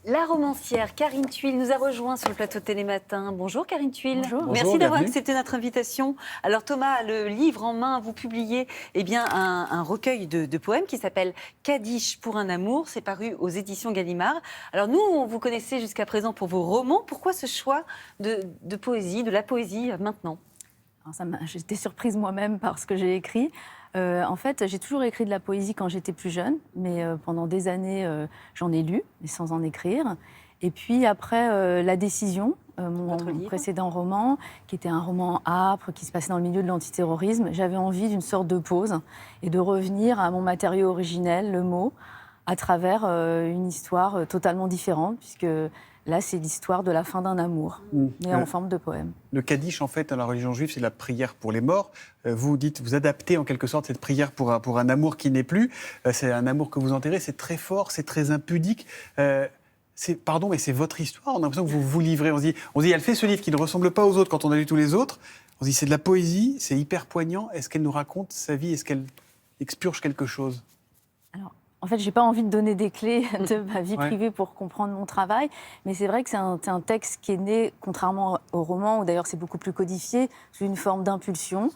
La romancière Karine Thuil nous a rejoint sur le plateau de Télématin. Bonjour Karine Thuil. Bonjour. Merci d'avoir bienvenue. accepté notre invitation. Alors Thomas, le livre en main, vous publiez un recueil de poèmes qui s'appelle Kadish pour un amour. C'est paru aux éditions Gallimard. Alors nous, on vous connaissait jusqu'à présent pour vos romans. Pourquoi ce choix de poésie, de la poésie maintenant ? J'étais surprise moi-même par ce que j'ai écrit. En fait, j'ai toujours écrit de la poésie quand j'étais plus jeune, mais pendant des années, j'en ai lu, mais sans en écrire. Et puis après La Décision, mon précédent roman, qui était un roman âpre, qui se passait dans le milieu de l'antiterrorisme, j'avais envie d'une sorte de pause et de revenir à mon matériau originel, le mot, à travers une histoire totalement différente, puisque là, c'est l'histoire de la fin d'un amour, mais en forme de poème. Le Kaddish, en fait, dans la religion juive, c'est la prière pour les morts. Vous adaptez en quelque sorte cette prière pour un amour qui n'est plus. C'est un amour que vous enterrez, c'est très fort, c'est très impudique. Pardon, mais c'est votre histoire. On a l'impression que vous vous livrez. On se dit, elle fait ce livre qui ne ressemble pas aux autres quand on a lu tous les autres. On se dit, c'est de la poésie, c'est hyper poignant. Est-ce qu'elle nous raconte sa vie ? Est-ce qu'elle expurge quelque chose ? Alors, en fait, je n'ai pas envie de donner des clés de ma vie privée pour comprendre mon travail, mais c'est vrai que c'est un texte qui est né, contrairement au roman, où d'ailleurs c'est beaucoup plus codifié, sous une forme d'impulsion.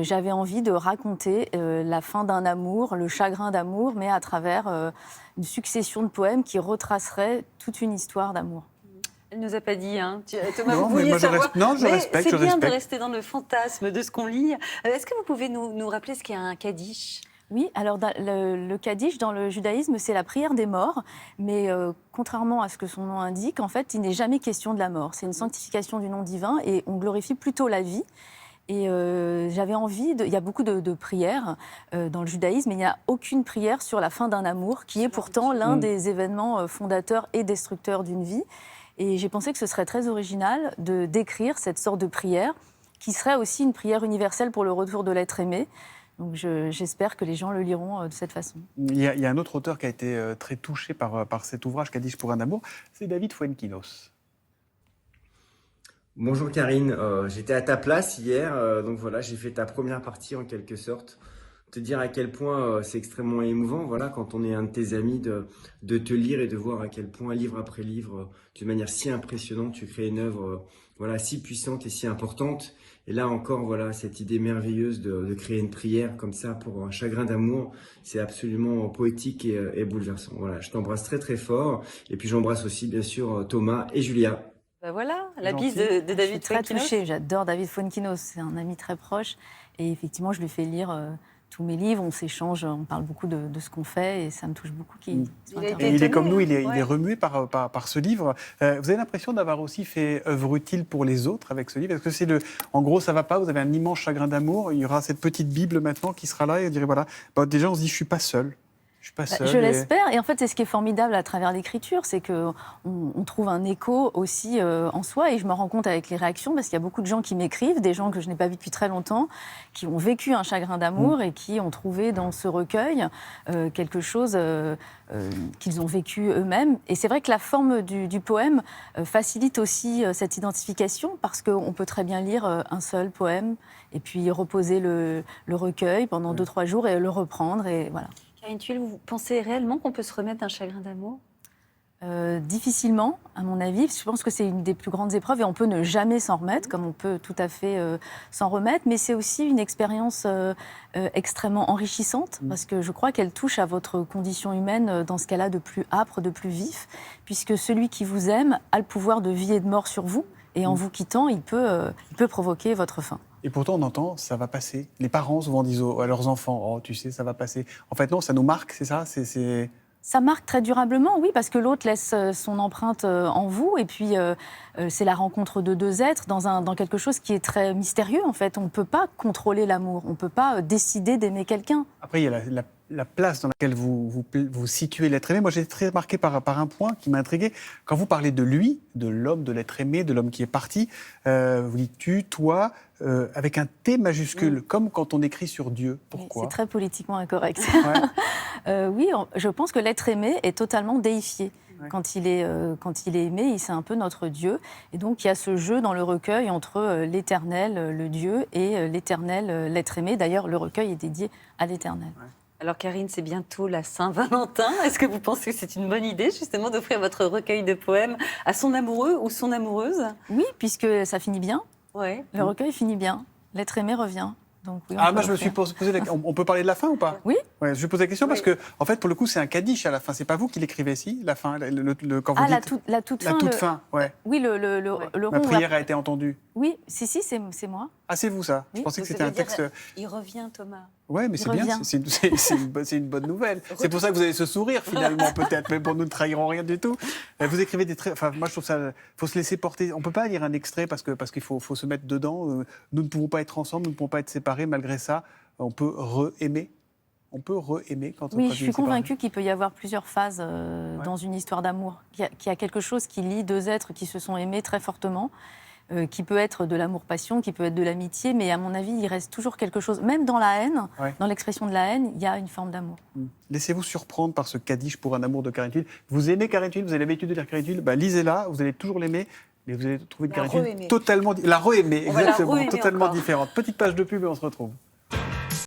J'avais envie de raconter la fin d'un amour, le chagrin d'amour, mais à travers une succession de poèmes qui retraceraient toute une histoire d'amour. Elle ne nous a pas dit, hein. Thomas, Non, vous mais vouliez moi, savoir. je respecte. C'est bien de rester dans le fantasme de ce qu'on lit. Est-ce que vous pouvez nous rappeler ce qu'est un Kaddish ? Oui, alors le Kaddish, dans le judaïsme, c'est la prière des morts, mais contrairement à ce que son nom indique, en fait, il n'est jamais question de la mort. C'est une sanctification du nom divin et on glorifie plutôt la vie. Et j'avais envie, il y a beaucoup de prières dans le judaïsme, mais il n'y a aucune prière sur la fin d'un amour, qui est pourtant l'un des événements fondateurs et destructeurs d'une vie. Et j'ai pensé que ce serait très original de d'écrire cette sorte de prière, qui serait aussi une prière universelle pour le retour de l'être aimé. Donc j'espère que les gens le liront de cette façon. Il y a un autre auteur qui a été très touché par cet ouvrage, Kaddish pour un amour, c'est David Fuenquinos. Bonjour Karine, j'étais à ta place hier, donc voilà, j'ai fait ta première partie en quelque sorte. Te dire à quel point c'est extrêmement émouvant, voilà, quand on est un de tes amis, de te lire et de voir à quel point, livre après livre, d'une manière si impressionnante, tu crées une œuvre voilà, si puissante et si importante. Et là encore, voilà, cette idée merveilleuse de créer une prière comme ça pour un chagrin d'amour, c'est absolument poétique et bouleversant. Voilà, je t'embrasse très très fort, et puis j'embrasse aussi bien sûr Thomas et Julia. Ben voilà, la Gentil. bise de Je suis David très Fuenquinos. touchée, j'adore David Fuenquinos, c'est un ami très proche. Et effectivement, je lui fais lire tous mes livres, on s'échange, on parle beaucoup de ce qu'on fait et ça me touche beaucoup qu'il soit Il a été intervenu. Et il est comme nous, étonné, il est ouais. remué par ce livre. Vous avez l'impression d'avoir aussi fait œuvre utile pour les autres avec ce livre ? Est-ce que en gros, ça va pas, vous avez un immense chagrin d'amour, il y aura cette petite Bible maintenant qui sera là et on dirait, voilà, déjà on se dit, je suis pas seul. Je suis pas seul. Je l'espère. Et en fait, c'est ce qui est formidable à travers l'écriture, c'est qu'on trouve un écho aussi en soi. Et je me rends compte avec les réactions, parce qu'il y a beaucoup de gens qui m'écrivent, des gens que je n'ai pas vus depuis très longtemps, qui ont vécu un chagrin d'amour et qui ont trouvé dans ce recueil quelque chose qu'ils ont vécu eux-mêmes. Et c'est vrai que la forme du poème facilite aussi cette identification, parce qu'on peut très bien lire un seul poème et puis reposer le recueil pendant 2-3 jours et le reprendre. Et voilà. Karine Thuil, vous pensez réellement qu'on peut se remettre d'un chagrin d'amour ? Difficilement, à mon avis. Je pense que c'est une des plus grandes épreuves et on peut ne jamais s'en remettre, comme on peut tout à fait s'en remettre. Mais c'est aussi une expérience extrêmement enrichissante, parce que je crois qu'elle touche à votre condition humaine dans ce qu'elle a de plus âpre, de plus vif, puisque celui qui vous aime a le pouvoir de vie et de mort sur vous. Et en vous quittant, il peut provoquer votre fin. Et pourtant, on entend, ça va passer. Les parents souvent disent à leurs enfants, oh, tu sais, ça va passer. En fait, non, ça nous marque, c'est ça Ça marque très durablement, oui, parce que l'autre laisse son empreinte en vous, et puis c'est la rencontre de deux êtres dans quelque chose qui est très mystérieux, en fait. On ne peut pas contrôler l'amour, on ne peut pas décider d'aimer quelqu'un. Après, il y a la place dans laquelle vous situez l'être aimé. Moi, j'ai été très marqué par un point qui m'a intrigué. Quand vous parlez de lui, de l'homme, de l'être aimé, de l'homme qui est parti, vous dites tu, toi, avec un T majuscule, comme quand on écrit sur Dieu. Pourquoi ? C'est très politiquement incorrect. Ouais. Oui, je pense que l'être aimé est totalement déifié. Ouais. Quand il est aimé, c'est un peu notre Dieu. Et donc, il y a ce jeu dans le recueil entre l'éternel, le Dieu, et l'éternel, l'être aimé. D'ailleurs, le recueil est dédié à l'éternel. Ouais. Alors Karine, c'est bientôt la Saint-Valentin. Est-ce que vous pensez que c'est une bonne idée justement d'offrir votre recueil de poèmes à son amoureux ou son amoureuse? Oui, puisque ça finit bien. Ouais. Le recueil finit bien. L'être aimé revient. Donc, oui, on peut moi je me suis l'offrir. posé on peut parler de la fin ou pas? Oui. Ouais, je vais poser la question parce Oui. que, en fait, pour le coup, c'est un Kaddish à la fin. C'est pas vous qui l'écrivez, si, la fin, quand vous Ah, dites la toute la fin. toute fin, ouais. Oui, le Ma rond. prière a été entendue. Oui, si, c'est moi. Ah, c'est vous ça? Je Oui. pensais que Donc, c'était ça un veut dire, texte. Il revient, Thomas. Ouais, mais Il c'est bien, revient. c'est une bonne nouvelle. C'est pour ça que vous avez ce sourire finalement, peut-être, mais bon, nous ne trahirons rien du tout. Vous écrivez des traits, enfin, moi je trouve ça, faut se laisser porter. On ne peut pas lire un extrait parce qu'il faut se mettre dedans. Nous ne pouvons pas être ensemble, nous ne pouvons pas être séparés. Malgré ça, on peut re-aimer. On peut re-aimer quand on Oui, est je suis séparé. convaincue qu'il peut y avoir plusieurs phases dans une histoire d'amour. Qu'il y a quelque chose qui lie deux êtres qui se sont aimés très fortement, qui peut être de l'amour-passion, qui peut être de l'amitié, mais à mon avis, il reste toujours quelque chose. Même dans la haine, Ouais. dans l'expression de la haine, il y a une forme d'amour. Laissez-vous surprendre par ce Kaddish pour un amour de Karine Thuil. Vous aimez Karine Thuil, vous avez l'habitude de lire Karine Thuil, lisez-la, vous allez toujours l'aimer, mais vous allez trouver La Karine Thuil re-aimer. totalement... La re-aimer, On va la exactement, re-aimer totalement encore. différente. Petite page de pub et on se retrouve.